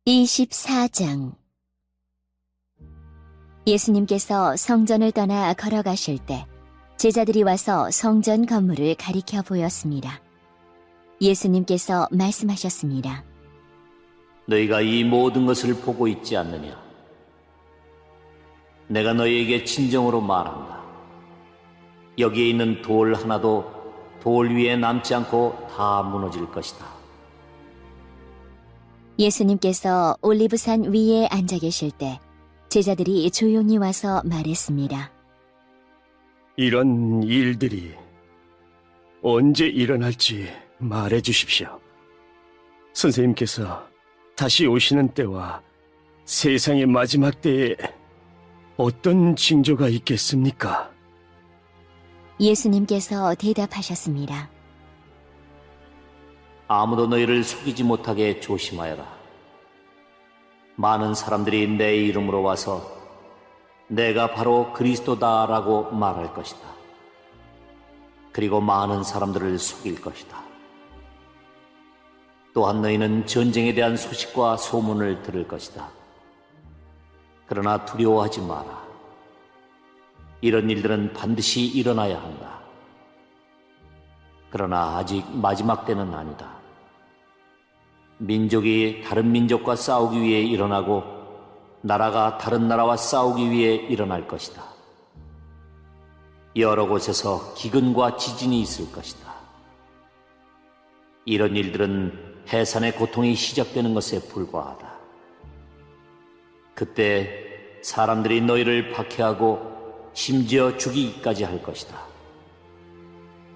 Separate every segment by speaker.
Speaker 1: 24장. 예수님께서 성전을 떠나 걸어가실 때 제자들이 와서 성전 건물을 가리켜 보였습니다. 예수님께서 말씀하셨습니다.
Speaker 2: 너희가 이 모든 것을 보고 있지 않느냐? 내가 너희에게 진정으로 말한다. 여기에 있는 돌 하나도 돌 위에 남지 않고 다 무너질 것이다.
Speaker 1: 예수님께서 올리브산 위에 앉아 계실 때 제자들이 조용히 와서 말했습니다.
Speaker 3: 이런 일들이 언제 일어날지 말해 주십시오. 선생님께서 다시 오시는 때와 세상의 마지막 때에 어떤 징조가 있겠습니까?
Speaker 1: 예수님께서 대답하셨습니다.
Speaker 2: 아무도 너희를 속이지 못하게 조심하여라. 많은 사람들이 내 이름으로 와서 내가 바로 그리스도다라고 말할 것이다. 그리고 많은 사람들을 속일 것이다. 또한 너희는 전쟁에 대한 소식과 소문을 들을 것이다. 그러나 두려워하지 마라. 이런 일들은 반드시 일어나야 한다. 그러나 아직 마지막 때는 아니다. 민족이 다른 민족과 싸우기 위해 일어나고 나라가 다른 나라와 싸우기 위해 일어날 것이다. 여러 곳에서 기근과 지진이 있을 것이다. 이런 일들은 해산의 고통이 시작되는 것에 불과하다. 그때 사람들이 너희를 박해하고 심지어 죽이기까지 할 것이다.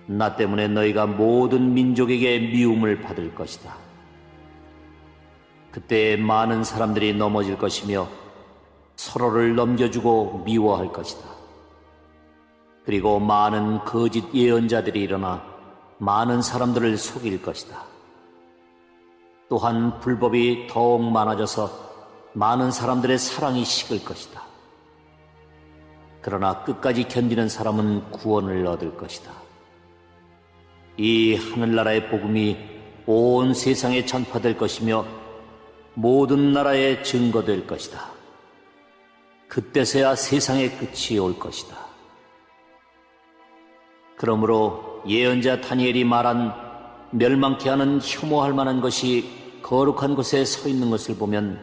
Speaker 2: 나 때문에 너희가 모든 민족에게 미움을 받을 것이다. 그때 많은 사람들이 넘어질 것이며 서로를 넘겨주고 미워할 것이다. 그리고 많은 거짓 예언자들이 일어나 많은 사람들을 속일 것이다. 또한 불법이 더욱 많아져서 많은 사람들의 사랑이 식을 것이다. 그러나 끝까지 견디는 사람은 구원을 얻을 것이다. 이 하늘나라의 복음이 온 세상에 전파될 것이며 모든 나라에 증거될 것이다. 그때서야 세상의 끝이 올 것이다. 그러므로 예언자 다니엘이 말한 멸망케 하는 혐오할 만한 것이 거룩한 곳에 서 있는 것을 보면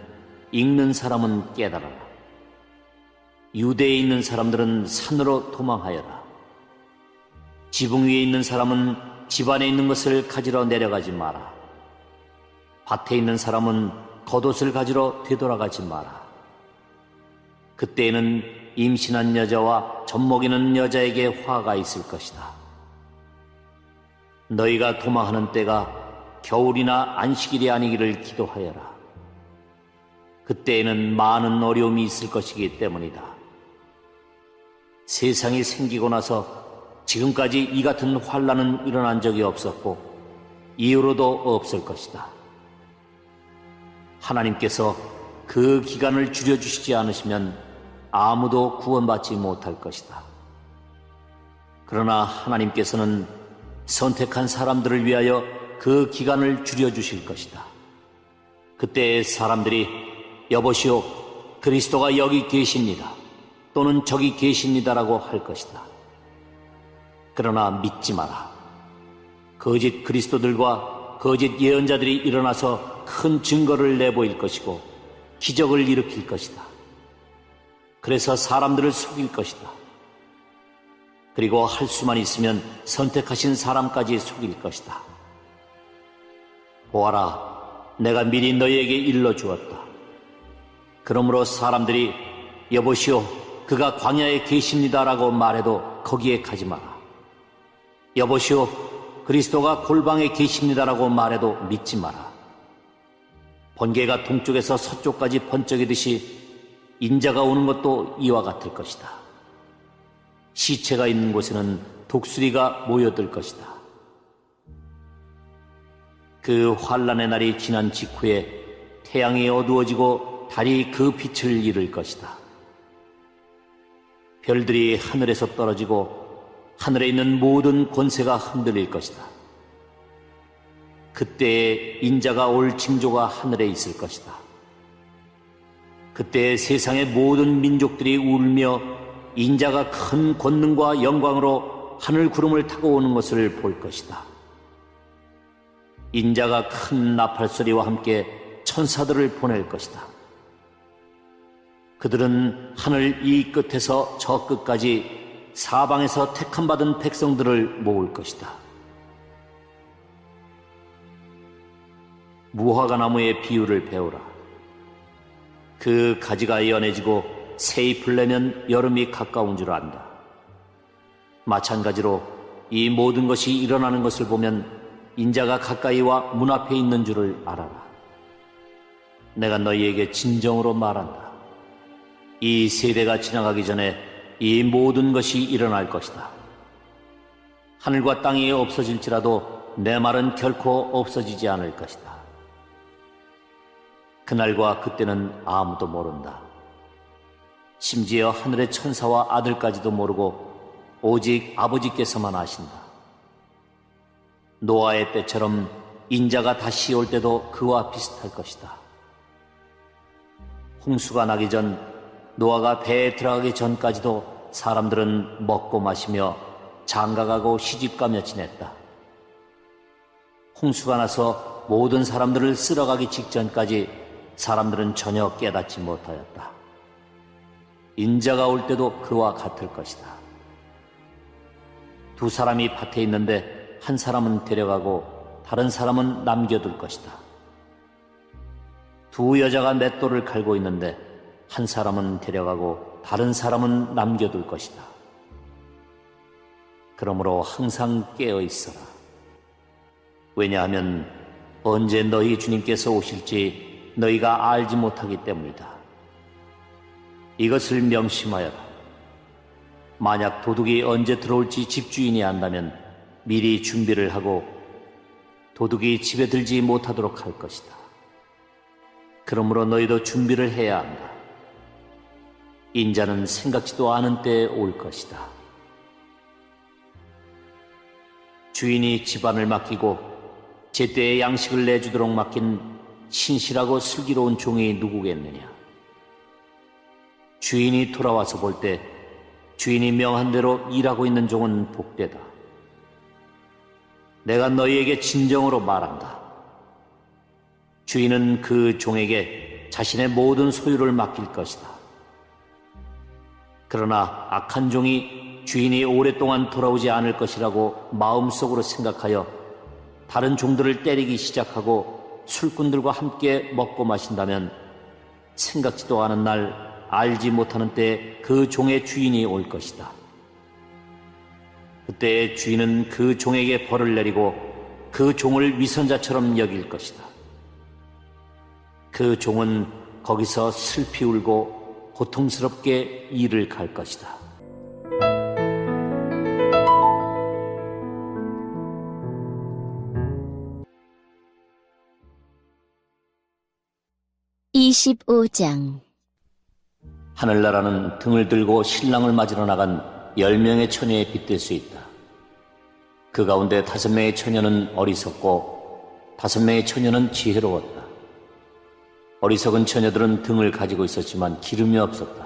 Speaker 2: 읽는 사람은 깨달아라. 유대에 있는 사람들은 산으로 도망하여라. 지붕 위에 있는 사람은 집 안에 있는 것을 가지러 내려가지 마라. 밭에 있는 사람은 겉옷을 가지러 되돌아가지 마라. 그때에는 임신한 여자와 젖먹이는 여자에게 화가 있을 것이다. 너희가 도망하는 때가 겨울이나 안식일이 아니기를 기도하여라. 그때에는 많은 어려움이 있을 것이기 때문이다. 세상이 생기고 나서 지금까지 이 같은 환난은 일어난 적이 없었고 이후로도 없을 것이다. 하나님께서 그 기간을 줄여주시지 않으시면 아무도 구원받지 못할 것이다. 그러나 하나님께서는 선택한 사람들을 위하여 그 기간을 줄여주실 것이다. 그때 사람들이 여보시오, 그리스도가 여기 계십니다. 또는 저기 계십니다라고 할 것이다. 그러나 믿지 마라. 거짓 그리스도들과 거짓 예언자들이 일어나서 큰 증거를 내보일 것이고 기적을 일으킬 것이다. 그래서 사람들을 속일 것이다. 그리고 할 수만 있으면 선택하신 사람까지 속일 것이다. 보아라, 내가 미리 너희에게 일러주었다. 그러므로 사람들이 여보시오, 그가 광야에 계십니다라고 말해도 거기에 가지 마라. 여보시오, 그리스도가 골방에 계십니다라고 말해도 믿지 마라. 번개가 동쪽에서 서쪽까지 번쩍이듯이 인자가 오는 것도 이와 같을 것이다. 시체가 있는 곳에는 독수리가 모여들 것이다. 그 환난의 날이 지난 직후에 태양이 어두워지고 달이 그 빛을 잃을 것이다. 별들이 하늘에서 떨어지고 하늘에 있는 모든 권세가 흔들릴 것이다. 그때에 인자가 올 징조가 하늘에 있을 것이다. 그때 세상의 모든 민족들이 울며 인자가 큰 권능과 영광으로 하늘 구름을 타고 오는 것을 볼 것이다. 인자가 큰 나팔 소리와 함께 천사들을 보낼 것이다. 그들은 하늘 이 끝에서 저 끝까지 사방에서 택함받은 백성들을 모을 것이다. 무화과 나무의 비유를 배우라. 그 가지가 연해지고 새 잎을 내면 여름이 가까운 줄 안다. 마찬가지로 이 모든 것이 일어나는 것을 보면 인자가 가까이와 문 앞에 있는 줄을 알아라. 내가 너희에게 진정으로 말한다. 이 세대가 지나가기 전에 이 모든 것이 일어날 것이다. 하늘과 땅이 없어질지라도 내 말은 결코 없어지지 않을 것이다. 그날과 그때는 아무도 모른다. 심지어 하늘의 천사와 아들까지도 모르고 오직 아버지께서만 아신다. 노아의 때처럼 인자가 다시 올 때도 그와 비슷할 것이다. 홍수가 나기 전 노아가 배에 들어가기 전까지도 사람들은 먹고 마시며 장가가고 시집가며 지냈다. 홍수가 나서 모든 사람들을 쓸어가기 직전까지 사람들은 전혀 깨닫지 못하였다. 인자가 올 때도 그와 같을 것이다. 두 사람이 밭에 있는데 한 사람은 데려가고 다른 사람은 남겨둘 것이다. 두 여자가 맷돌을 갈고 있는데 한 사람은 데려가고 다른 사람은 남겨둘 것이다. 그러므로 항상 깨어 있어라. 왜냐하면 언제 너희 주님께서 오실지 너희가 알지 못하기 때문이다. 이것을 명심하여라. 만약 도둑이 언제 들어올지 집주인이 안다면 미리 준비를 하고 도둑이 집에 들지 못하도록 할 것이다. 그러므로 너희도 준비를 해야 한다. 인자는 생각지도 않은 때에 올 것이다. 주인이 집안을 맡기고 제때에 양식을 내주도록 맡긴 신실하고 슬기로운 종이 누구겠느냐. 주인이 돌아와서 볼 때 주인이 명한 대로 일하고 있는 종은 복되다. 내가 너희에게 진정으로 말한다. 주인은 그 종에게 자신의 모든 소유를 맡길 것이다. 그러나 악한 종이 주인이 오랫동안 돌아오지 않을 것이라고 마음속으로 생각하여 다른 종들을 때리기 시작하고 술꾼들과 함께 먹고 마신다면 생각지도 않은 날 알지 못하는 때에 그 종의 주인이 올 것이다. 그때 주인은 그 종에게 벌을 내리고 그 종을 위선자처럼 여길 것이다. 그 종은 거기서 슬피 울고 고통스럽게 일을 갈 것이다.
Speaker 1: (25장)
Speaker 2: 하늘나라는 등을 들고 신랑을 맞으러 나간 10명의 처녀에 빗댈 수 있다. 그 가운데 5명의 처녀는 어리석고 5명의 처녀는 지혜로웠다. 어리석은 처녀들은 등을 가지고 있었지만 기름이 없었다.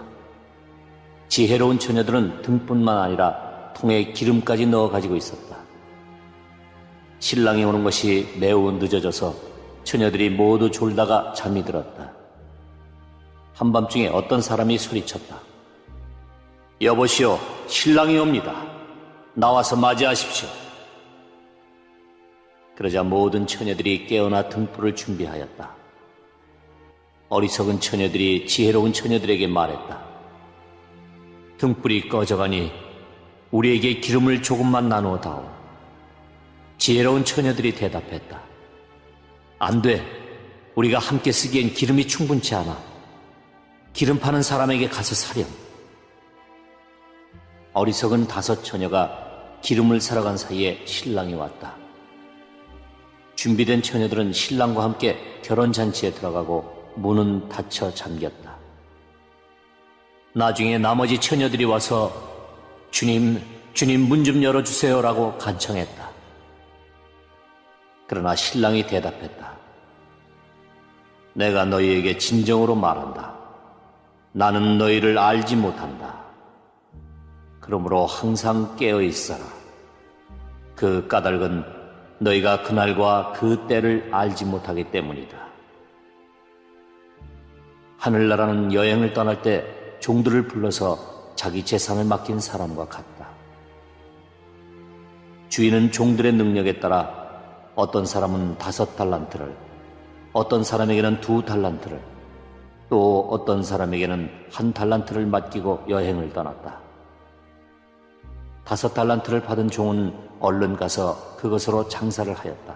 Speaker 2: 지혜로운 처녀들은 등뿐만 아니라 통에 기름까지 넣어 가지고 있었다. 신랑이 오는 것이 매우 늦어져서 처녀들이 모두 졸다가 잠이 들었다. 한밤중에 어떤 사람이 소리쳤다. 여보시오, 신랑이 옵니다. 나와서 맞이하십시오. 그러자 모든 처녀들이 깨어나 등불을 준비하였다. 어리석은 처녀들이 지혜로운 처녀들에게 말했다. 등불이 꺼져가니 우리에게 기름을 조금만 나누어 다오. 지혜로운 처녀들이 대답했다. 안 돼. 우리가 함께 쓰기엔 기름이 충분치 않아. 기름 파는 사람에게 가서 사렴. 어리석은 5 처녀가 기름을 사러 간 사이에 신랑이 왔다. 준비된 처녀들은 신랑과 함께 결혼잔치에 들어가고 문은 닫혀 잠겼다. 나중에 나머지 처녀들이 와서 주님 문 좀 열어주세요라고 간청했다. 그러나 신랑이 대답했다. 내가 너희에게 진정으로 말한다. 나는 너희를 알지 못한다. 그러므로 항상 깨어 있어라. 그 까닭은 너희가 그날과 그 때를 알지 못하기 때문이다. 하늘나라는 여행을 떠날 때 종들을 불러서 자기 재산을 맡긴 사람과 같다. 주인은 종들의 능력에 따라 어떤 사람은 5달란트를, 어떤 사람에게는 2달란트를, 또 어떤 사람에게는 1달란트를 맡기고 여행을 떠났다. 5달란트를 받은 종은 얼른 가서 그것으로 장사를 하였다.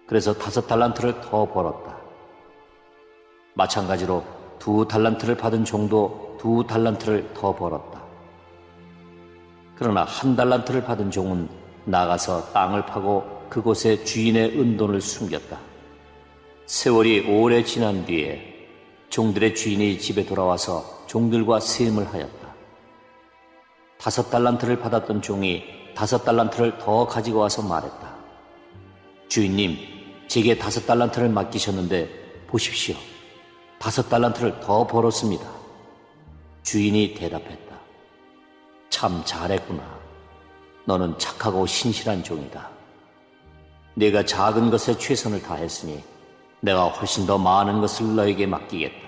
Speaker 2: 그래서 5달란트를 더 벌었다. 마찬가지로 2달란트를 받은 종도 2달란트를 더 벌었다. 그러나 1달란트를 받은 종은 나가서 땅을 파고 그곳에 주인의 은돈을 숨겼다. 세월이 오래 지난 뒤에 종들의 주인이 집에 돌아와서 종들과 세임을 하였다. 5달란트를 받았던 종이 5달란트를 더 가지고 와서 말했다. 주인님, 제게 5달란트를 맡기셨는데 보십시오. 5달란트를 더 벌었습니다. 주인이 대답했다. 참 잘했구나. 너는 착하고 신실한 종이다. 네가 작은 것에 최선을 다했으니 내가 훨씬 더 많은 것을 너에게 맡기겠다.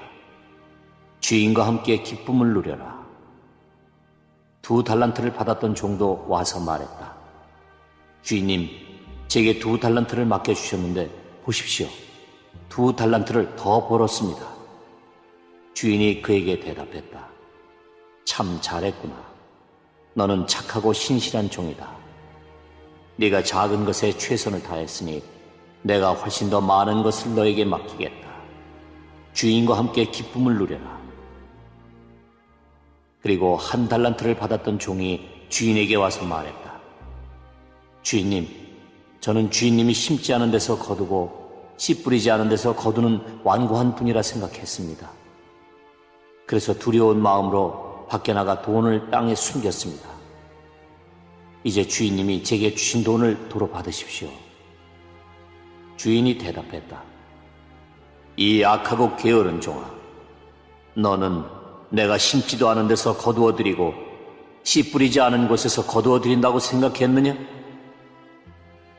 Speaker 2: 주인과 함께 기쁨을 누려라. 2달란트를 받았던 종도 와서 말했다. 주인님, 제게 2달란트를 맡겨주셨는데 보십시오. 2달란트를 더 벌었습니다. 주인이 그에게 대답했다. 참 잘했구나. 너는 착하고 신실한 종이다. 네가 작은 것에 최선을 다했으니 내가 훨씬 더 많은 것을 너에게 맡기겠다. 주인과 함께 기쁨을 누려라. 그리고 1달란트를 받았던 종이 주인에게 와서 말했다. 주인님, 저는 주인님이 심지 않은 데서 거두고 씨 뿌리지 않은 데서 거두는 완고한 분이라 생각했습니다. 그래서 두려운 마음으로 밖에 나가 돈을 땅에 숨겼습니다. 이제 주인님이 제게 주신 돈을 도로 받으십시오. 주인이 대답했다. 이 악하고 게으른 종아, 너는 내가 심지도 않은 데서 거두어들이고 씨 뿌리지 않은 곳에서 거두어들인다고 생각했느냐?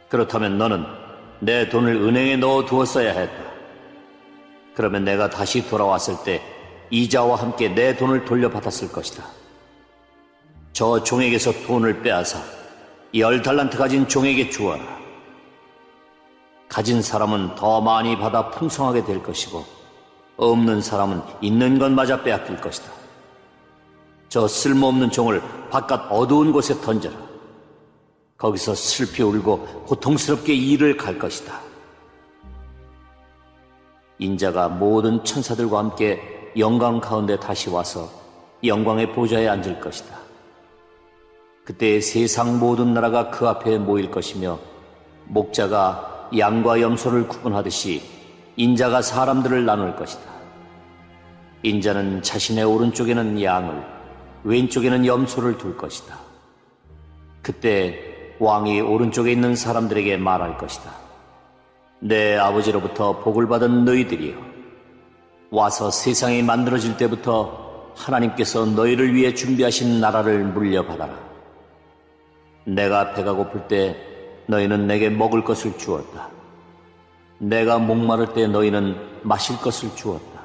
Speaker 2: 그렇다면 너는 내 돈을 은행에 넣어두었어야 했다. 그러면 내가 다시 돌아왔을 때 이자와 함께 내 돈을 돌려받았을 것이다. 저 종에게서 돈을 빼앗아 10달란트 가진 종에게 주어라. 가진 사람은 더 많이 받아 풍성하게 될 것이고 없는 사람은 있는 것마저 빼앗길 것이다. 저 쓸모없는 종을 바깥 어두운 곳에 던져라. 거기서 슬피 울고 고통스럽게 일을 갈 것이다. 인자가 모든 천사들과 함께 영광 가운데 다시 와서 영광의 보좌에 앉을 것이다. 그때 세상 모든 나라가 그 앞에 모일 것이며 목자가 양과 염소를 구분하듯이 인자가 사람들을 나눌 것이다. 인자는 자신의 오른쪽에는 양을, 왼쪽에는 염소를 둘 것이다. 그때 왕이 오른쪽에 있는 사람들에게 말할 것이다. 내 아버지로부터 복을 받은 너희들이여, 와서 세상이 만들어질 때부터 하나님께서 너희를 위해 준비하신 나라를 물려받아라. 내가 배가 고플 때 너희는 내게 먹을 것을 주었다. 내가 목마를 때 너희는 마실 것을 주었다.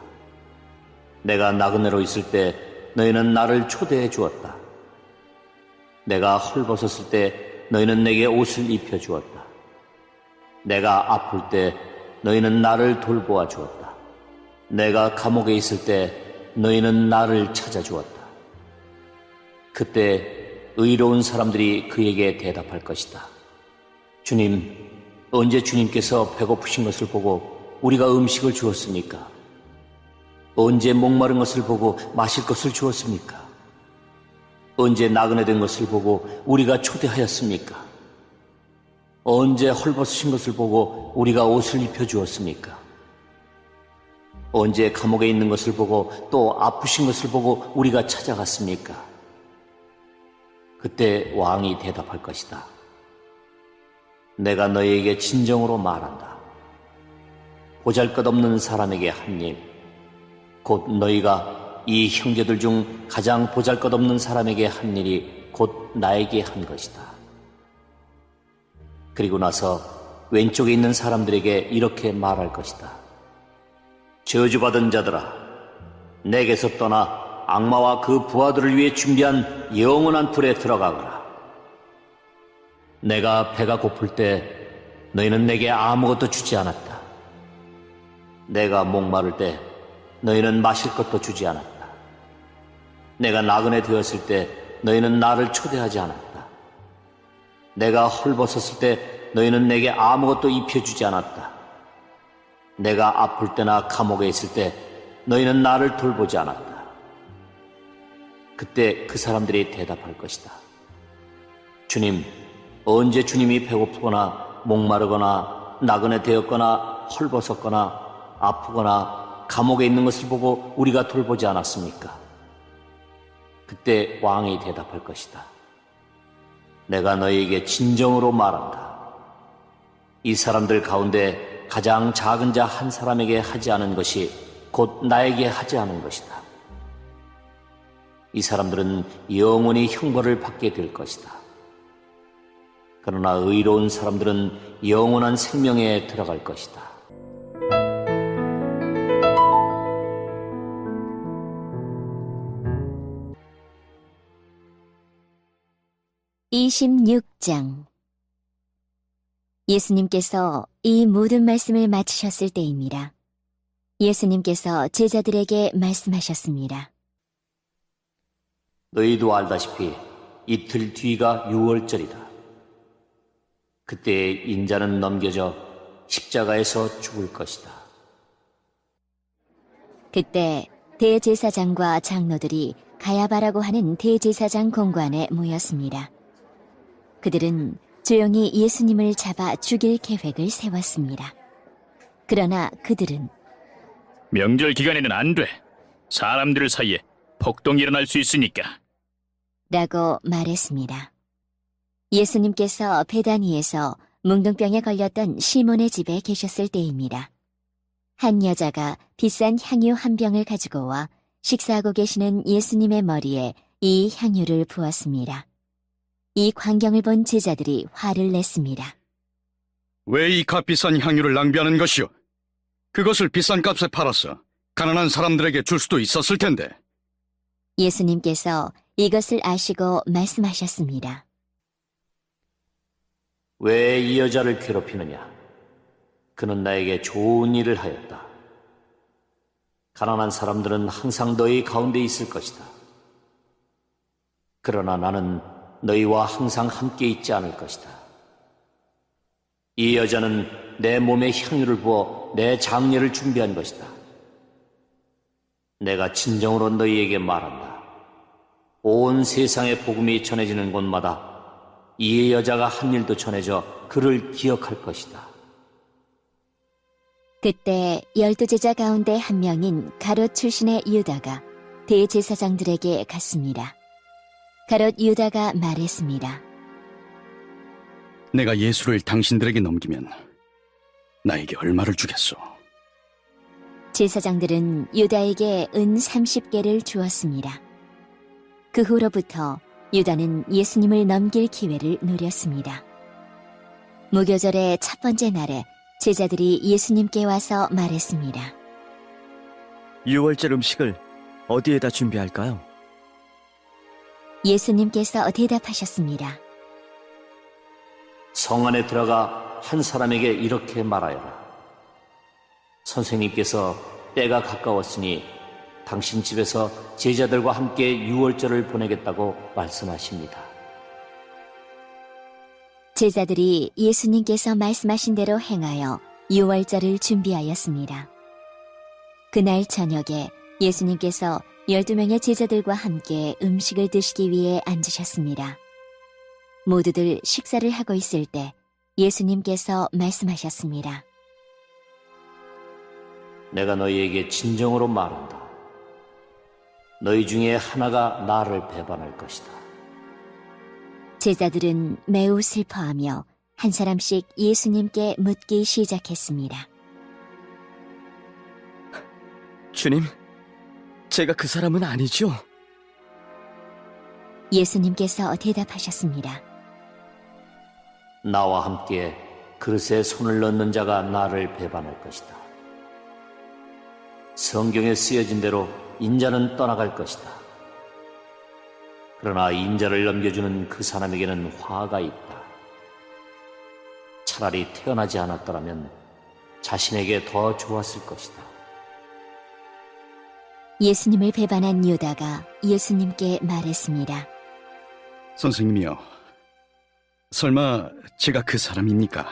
Speaker 2: 내가 나그네로 있을 때 너희는 나를 초대해 주었다. 내가 헐벗었을 때 너희는 내게 옷을 입혀 주었다. 내가 아플 때 너희는 나를 돌보아 주었다. 내가 감옥에 있을 때 너희는 나를 찾아주었다. 그때 의로운 사람들이 그에게 대답할 것이다. 주님, 언제 주님께서 배고프신 것을 보고 우리가 음식을 주었습니까? 언제 목마른 것을 보고 마실 것을 주었습니까? 언제 나그네 된 것을 보고 우리가 초대하였습니까? 언제 헐벗으신 것을 보고 우리가 옷을 입혀 주었습니까? 언제 감옥에 있는 것을 보고 또 아프신 것을 보고 우리가 찾아갔습니까? 그때 왕이 대답할 것이다. 내가 너희에게 진정으로 말한다. 보잘것없는 사람에게 한 입, 곧 너희가 이 형제들 중 가장 보잘것없는 사람에게 한 일이 곧 나에게 한 것이다. 그리고 나서 왼쪽에 있는 사람들에게 이렇게 말할 것이다. 저주받은 자들아, 내게서 떠나 악마와 그 부하들을 위해 준비한 영원한 불에 들어가거라. 내가 배가 고플 때 너희는 내게 아무것도 주지 않았다. 내가 목마를 때 너희는 마실 것도 주지 않았다. 내가 나그네 되었을 때 너희는 나를 초대하지 않았다. 내가 헐벗었을 때 너희는 내게 아무것도 입혀주지 않았다. 내가 아플 때나 감옥에 있을 때 너희는 나를 돌보지 않았다. 그때 그 사람들이 대답할 것이다. 주님, 언제 주님이 배고프거나 목마르거나 나그네 되었거나 헐벗었거나 아프거나 감옥에 있는 것을 보고 우리가 돌보지 않았습니까? 그때 왕이 대답할 것이다. 내가 너희에게 진정으로 말한다. 이 사람들 가운데 가장 작은 자 한 사람에게 하지 않은 것이 곧 나에게 하지 않은 것이다. 이 사람들은 영원히 형벌을 받게 될 것이다. 그러나 의로운 사람들은 영원한 생명에 들어갈 것이다.
Speaker 1: (26장) 예수님께서 이 모든 말씀을 마치셨을 때입니다. 예수님께서 제자들에게 말씀하셨습니다.
Speaker 2: 너희도 알다시피 이틀 뒤가 유월절이다. 그때 인자는 넘겨져 십자가에서 죽을 것이다.
Speaker 1: 그때 대제사장과 장로들이 가야바라고 하는 대제사장 공관에 모였습니다. 그들은 조용히 예수님을 잡아 죽일 계획을 세웠습니다. 그러나 그들은
Speaker 4: 명절 기간에는 안 돼. 사람들 사이에 폭동이 일어날 수 있으니까.
Speaker 1: 라고 말했습니다. 예수님께서 베다니에서 뭉둥병에 걸렸던 시몬의 집에 계셨을 때입니다. 한 여자가 비싼 향유 한 병을 가지고 와 식사하고 계시는 예수님의 머리에 이 향유를 부었습니다. 이 광경을 본 제자들이 화를 냈습니다.
Speaker 5: 왜 이 값비싼 향유를 낭비하는 것이오? 그것을 비싼 값에 팔아서 가난한 사람들에게 줄 수도 있었을 텐데.
Speaker 1: 예수님께서 이것을 아시고 말씀하셨습니다.
Speaker 2: 왜 이 여자를 괴롭히느냐? 그는 나에게 좋은 일을 하였다. 가난한 사람들은 항상 너희 가운데 있을 것이다. 그러나 나는 너희와 항상 함께 있지 않을 것이다. 이 여자는 내 몸에 향유를 부어 내 장례를 준비한 것이다. 내가 진정으로 너희에게 말한다. 온 세상의 복음이 전해지는 곳마다 이 여자가 한 일도 전해져 그를 기억할 것이다.
Speaker 1: 그때 12제자 가운데 한 명인 가롯 출신의 유다가 대제사장들에게 갔습니다. 가롯 유다가 말했습니다.
Speaker 5: 내가 예수를 당신들에게 넘기면 나에게 얼마를 주겠소?
Speaker 1: 제사장들은 유다에게 은 30개를 주었습니다. 그 후로부터 유다는 예수님을 넘길 기회를 노렸습니다. 무교절의 첫 번째 날에 제자들이 예수님께 와서 말했습니다.
Speaker 3: 유월절 음식을 어디에다 준비할까요?
Speaker 1: 예수님께서 대답하셨습니다.
Speaker 2: 성 안에 들어가 한 사람에게 이렇게 말하여라. 선생님께서 때가 가까웠으니 당신 집에서 제자들과 함께 유월절을 보내겠다고 말씀하십니다.
Speaker 1: 제자들이 예수님께서 말씀하신 대로 행하여 유월절을 준비하였습니다. 그날 저녁에 예수님께서 12명의 제자들과 함께 음식을 드시기 위해 앉으셨습니다. 모두들 식사를 하고 있을 때 예수님께서 말씀하셨습니다.
Speaker 2: 내가 너희에게 진정으로 말한다. 너희 중에 하나가 나를 배반할 것이다.
Speaker 1: 제자들은 매우 슬퍼하며 한 사람씩 예수님께 묻기 시작했습니다.
Speaker 3: 주님, 제가 그 사람은 아니죠?
Speaker 1: 예수님께서 대답하셨습니다.
Speaker 2: 나와 함께 그릇에 손을 넣는 자가 나를 배반할 것이다. 성경에 쓰여진 대로 인자는 떠나갈 것이다. 그러나 인자를 넘겨주는 그 사람에게는 화가 있다. 차라리 태어나지 않았더라면 자신에게 더 좋았을 것이다.
Speaker 1: 예수님을 배반한 유다가 예수님께 말했습니다.
Speaker 5: 선생님이요. 설마 제가 그 사람입니까?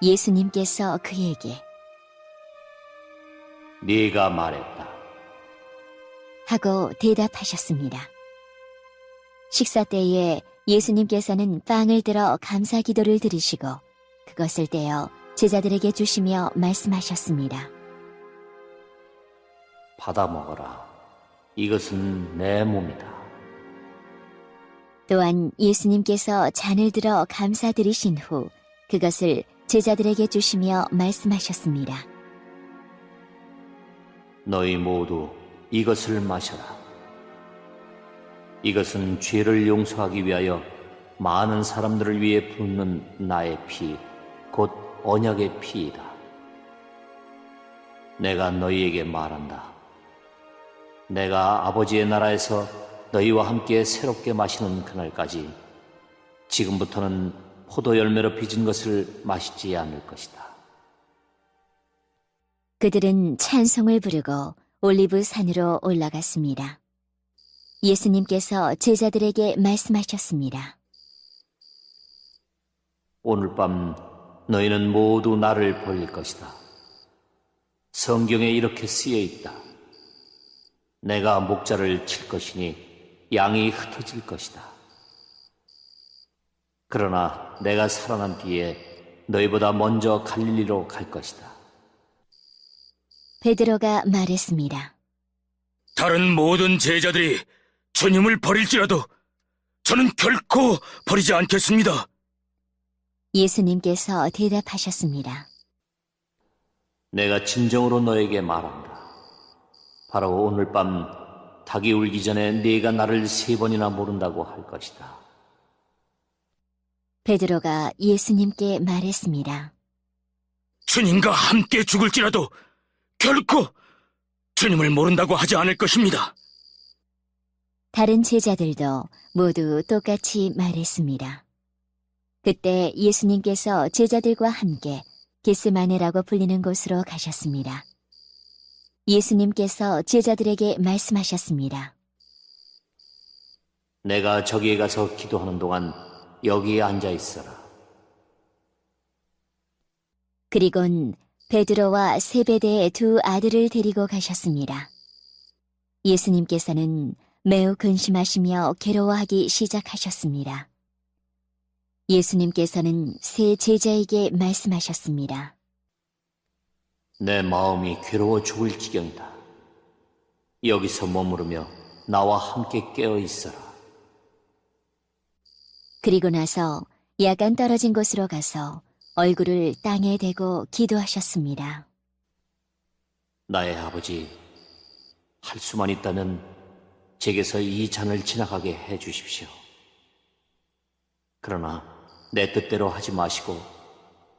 Speaker 1: 예수님께서 그에게
Speaker 2: 네가 말했다.
Speaker 1: 하고 대답하셨습니다. 식사 때에 예수님께서는 빵을 들어 감사 기도를 드리시고 그것을 떼어 제자들에게 주시며 말씀하셨습니다.
Speaker 2: 받아 먹어라. 이것은 내 몸이다.
Speaker 1: 또한 예수님께서 잔을 들어 감사드리신 후 그것을 제자들에게 주시며 말씀하셨습니다.
Speaker 2: 너희 모두 이것을 마셔라. 이것은 죄를 용서하기 위하여 많은 사람들을 위해 붓는 나의 피, 곧 언약의 피이다. 내가 너희에게 말한다. 내가 아버지의 나라에서 너희와 함께 새롭게 마시는 그날까지 지금부터는 포도 열매로 빚은 것을 마시지 않을 것이다.
Speaker 1: 그들은 찬송을 부르고 올리브 산으로 올라갔습니다. 예수님께서 제자들에게 말씀하셨습니다.
Speaker 2: 오늘 밤 너희는 모두 나를 버릴 것이다. 성경에 이렇게 쓰여 있다. 내가 목자를 칠 것이니 양이 흩어질 것이다. 그러나 내가 살아난 뒤에 너희보다 먼저 갈릴리로 갈 것이다.
Speaker 1: 베드로가 말했습니다.
Speaker 6: 다른 모든 제자들이 주님을 버릴지라도 저는 결코 버리지 않겠습니다.
Speaker 1: 예수님께서 대답하셨습니다.
Speaker 2: 내가 진정으로 너에게 말한다. 바로 오늘 밤 닭이 울기 전에 네가 나를 3번이나 모른다고 할 것이다.
Speaker 1: 베드로가 예수님께 말했습니다.
Speaker 6: 주님과 함께 죽을지라도 결코 주님을 모른다고 하지 않을 것입니다.
Speaker 1: 다른 제자들도 모두 똑같이 말했습니다. 그때 예수님께서 제자들과 함께 겟세마네라고 불리는 곳으로 가셨습니다. 예수님께서 제자들에게 말씀하셨습니다.
Speaker 2: 내가 저기에 가서 기도하는 동안 여기에 앉아 있어라.
Speaker 1: 그리곤 베드로와 세베대의 2 아들을 데리고 가셨습니다. 예수님께서는 매우 근심하시며 괴로워하기 시작하셨습니다. 예수님께서는 세 제자에게 말씀하셨습니다.
Speaker 2: 내 마음이 괴로워 죽을 지경이다. 여기서 머무르며 나와 함께 깨어 있어라.
Speaker 1: 그리고 나서 약간 떨어진 곳으로 가서 얼굴을 땅에 대고 기도하셨습니다.
Speaker 2: 나의 아버지, 할 수만 있다면 제게서 이 잔을 지나가게 해 주십시오. 그러나 내 뜻대로 하지 마시고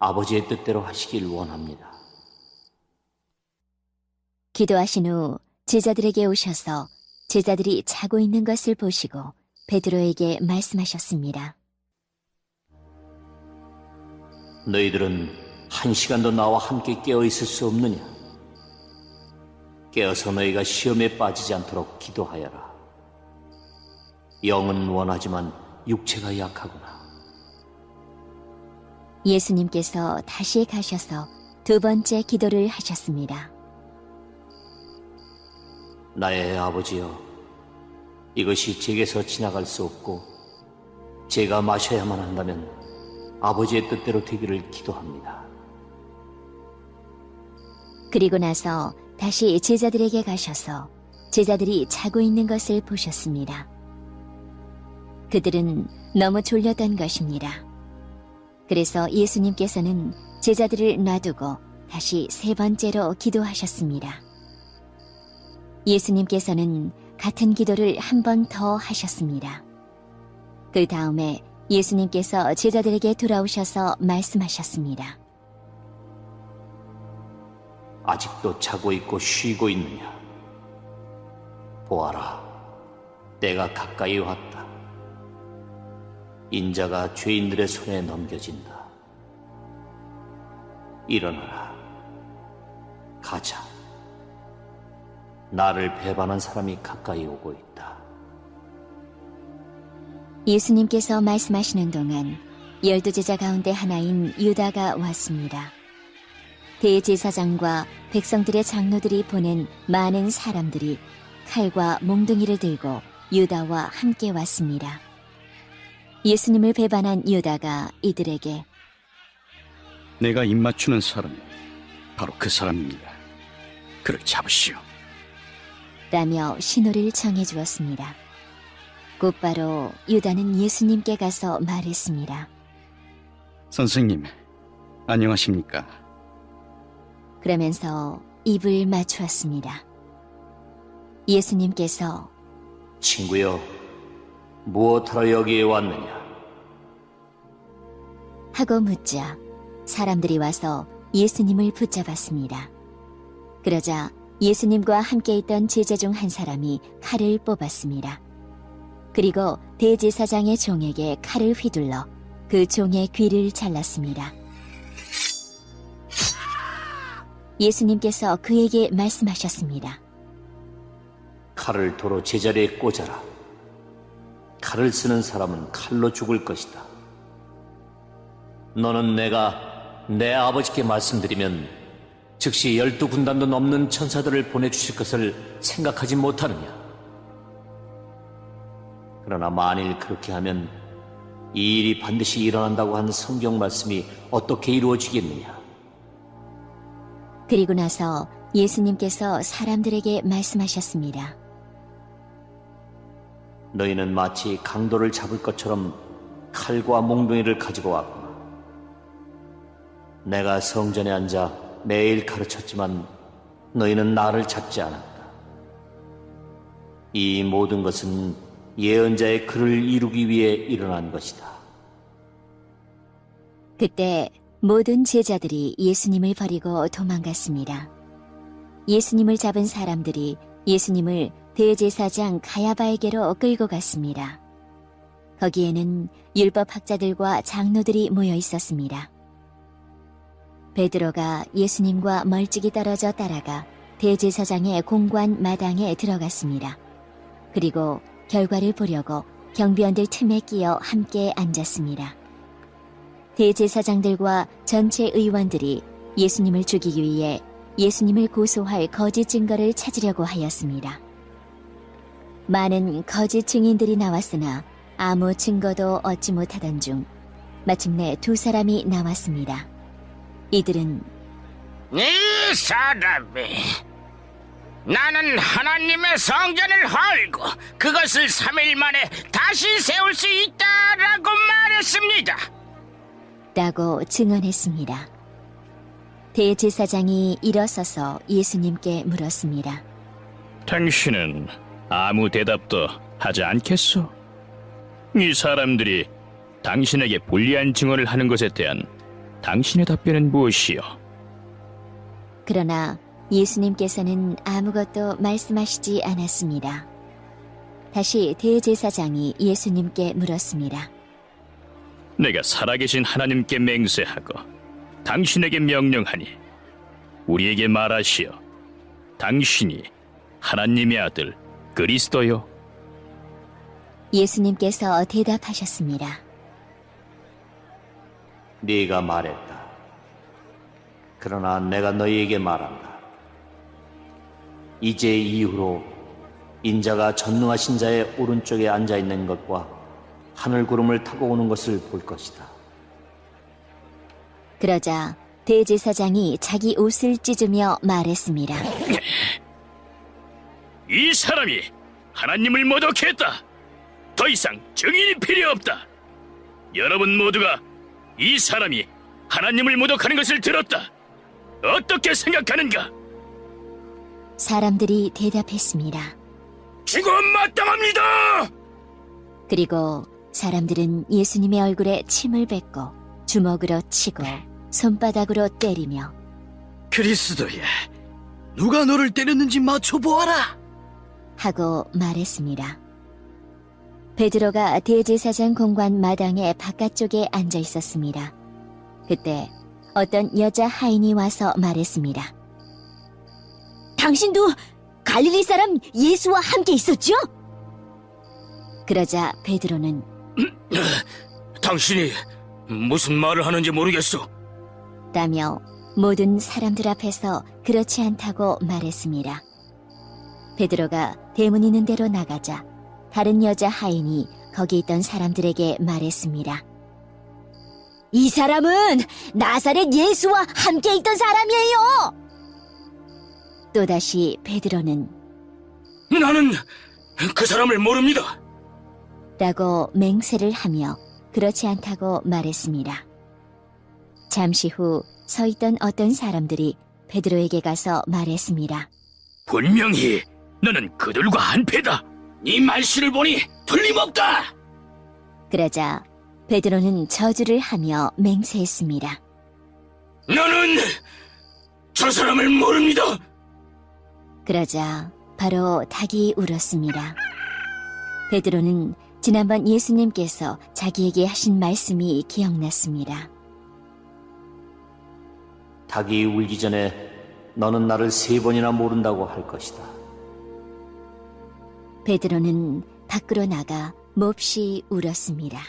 Speaker 2: 아버지의 뜻대로 하시길 원합니다.
Speaker 1: 기도하신 후 제자들에게 오셔서 제자들이 자고 있는 것을 보시고 베드로에게 말씀하셨습니다.
Speaker 2: 너희들은 1시간도 나와 함께 깨어 있을 수 없느냐? 깨어서 너희가 시험에 빠지지 않도록 기도하여라. 영은 원하지만 육체가 약하구나.
Speaker 1: 예수님께서 다시 가셔서 2번째 기도를 하셨습니다.
Speaker 2: 나의 아버지여, 이것이 제게서 지나갈 수 없고 제가 마셔야만 한다면 아버지의 뜻대로 되기를 기도합니다.
Speaker 1: 그리고 나서 다시 제자들에게 가셔서 제자들이 자고 있는 것을 보셨습니다. 그들은 너무 졸렸던 것입니다. 그래서 예수님께서는 제자들을 놔두고 다시 3번째로 기도하셨습니다. 예수님께서는 같은 기도를 한 번 더 하셨습니다. 그 다음에 예수님께서 제자들에게 돌아오셔서 말씀하셨습니다.
Speaker 2: 아직도 자고 있고 쉬고 있느냐? 보아라, 때가 가까이 왔다. 인자가 죄인들의 손에 넘겨진다. 일어나라, 가자. 나를 배반한 사람이 가까이 오고 있다.
Speaker 1: 예수님께서 말씀하시는 동안 12제자 가운데 하나인 유다가 왔습니다. 대제사장과 백성들의 장로들이 보낸 많은 사람들이 칼과 몽둥이를 들고 유다와 함께 왔습니다. 예수님을 배반한 유다가 이들에게
Speaker 5: 내가 입맞추는 사람이 바로 그 사람입니다. 그를 잡으시오.
Speaker 1: 라며 신호를 정해 주었습니다. 곧바로 유다는 예수님께 가서 말했습니다.
Speaker 5: 선생님, 안녕하십니까?
Speaker 1: 그러면서 입을 맞추었습니다. 예수님께서
Speaker 2: 친구여, 무엇하러 여기에 왔느냐?
Speaker 1: 하고 묻자 사람들이 와서 예수님을 붙잡았습니다. 그러자 예수님과 함께 있던 제자 중 한 사람이 칼을 뽑았습니다. 그리고 대제사장의 종에게 칼을 휘둘러 그 종의 귀를 잘랐습니다. 예수님께서 그에게 말씀하셨습니다.
Speaker 2: 칼을 도로 제자리에 꽂아라. 칼을 쓰는 사람은 칼로 죽을 것이다. 너는 내가 내 아버지께 말씀드리면 즉시 12군단도 넘는 천사들을 보내주실 것을 생각하지 못하느냐? 그러나 만일 그렇게 하면 이 일이 반드시 일어난다고 한 성경 말씀이 어떻게 이루어지겠느냐?
Speaker 1: 그리고 나서 예수님께서 사람들에게 말씀하셨습니다.
Speaker 2: 너희는 마치 강도를 잡을 것처럼 칼과 몽둥이를 가지고 왔구나. 내가 성전에 앉아 매일 가르쳤지만 너희는 나를 찾지 않았다. 이 모든 것은 예언자의 글을 이루기 위해 일어난 것이다.
Speaker 1: 그때 모든 제자들이 예수님을 버리고 도망갔습니다. 예수님을 잡은 사람들이 예수님을 대제사장 가야바에게로 끌고 갔습니다. 거기에는 율법학자들과 장로들이 모여 있었습니다. 베드로가 예수님과 멀찍이 떨어져 따라가 대제사장의 공관 마당에 들어갔습니다. 그리고 결과를 보려고 경비원들 틈에 끼어 함께 앉았습니다. 대제사장들과 전체 의원들이 예수님을 죽이기 위해 예수님을 고소할 거짓 증거를 찾으려고 하였습니다. 많은 거짓 증인들이 나왔으나 아무 증거도 얻지 못하던 중 마침내 두 사람이 나왔습니다. 이들은
Speaker 7: 이 사람이 나는 하나님의 성전을 헐고 그것을 3일 만에 다시 세울 수 있다라고 말했습니다.
Speaker 1: 라고 증언했습니다. 대제사장이 일어서서 예수님께 물었습니다.
Speaker 4: 당신은 아무 대답도 하지 않겠소? 이 사람들이 당신에게 불리한 증언을 하는 것에 대한 당신의 답변은 무엇이요?
Speaker 1: 그러나 예수님께서는 아무것도 말씀하시지 않았습니다. 다시 대제사장이 예수님께 물었습니다.
Speaker 4: 내가 살아계신 하나님께 맹세하고 당신에게 명령하니 우리에게 말하시오. 당신이 하나님의 아들 그리스도요?
Speaker 1: 예수님께서 대답하셨습니다.
Speaker 2: 네가 말했다. 그러나 내가 너희에게 말한다. 이제 이후로 인자가 전능하신 자의 오른쪽에 앉아있는 것과 하늘 구름을 타고 오는 것을 볼 것이다.
Speaker 1: 그러자 대제사장이 자기 옷을 찢으며 말했습니다.
Speaker 4: 이 사람이 하나님을 모독했다. 더 이상 증인이 필요 없다. 여러분 모두가 이 사람이 하나님을 모독하는 것을 들었다. 어떻게 생각하는가?
Speaker 1: 사람들이 대답했습니다.
Speaker 6: 죽어 마땅합니다!
Speaker 1: 그리고 사람들은 예수님의 얼굴에 침을 뱉고 주먹으로 치고 손바닥으로 때리며
Speaker 3: 그리스도야, 누가 너를 때렸는지 맞춰보아라.
Speaker 1: 하고 말했습니다. 베드로가 대제사장 공관 마당의 바깥쪽에 앉아 있었습니다. 그때 어떤 여자 하인이 와서 말했습니다. 당신도 갈릴리 사람 예수와 함께 있었죠? 그러자 베드로는
Speaker 6: 당신이 무슨 말을 하는지 모르겠소.
Speaker 1: 라며 모든 사람들 앞에서 그렇지 않다고 말했습니다. 베드로가 대문 있는 데로 나가자 다른 여자 하인이 거기 있던 사람들에게 말했습니다. 이 사람은 나사렛 예수와 함께 있던 사람이에요! 또다시 베드로는
Speaker 6: 나는 그 사람을 모릅니다.
Speaker 1: 라고 맹세를 하며 그렇지 않다고 말했습니다. 잠시 후 서 있던 어떤 사람들이 베드로에게 가서 말했습니다.
Speaker 6: 분명히 너는 그들과 한패다. 네 말씨를 보니 틀림없다.
Speaker 1: 그러자 베드로는 저주를 하며 맹세했습니다.
Speaker 6: 나는 저 사람을 모릅니다.
Speaker 1: 그러자 바로 닭이 울었습니다. 베드로는 지난번 예수님께서 자기에게 하신 말씀이 기억났습니다.
Speaker 2: 닭이 울기 전에 너는 나를 3번이나 모른다고 할 것이다.
Speaker 1: 베드로는 밖으로 나가 몹시 울었습니다.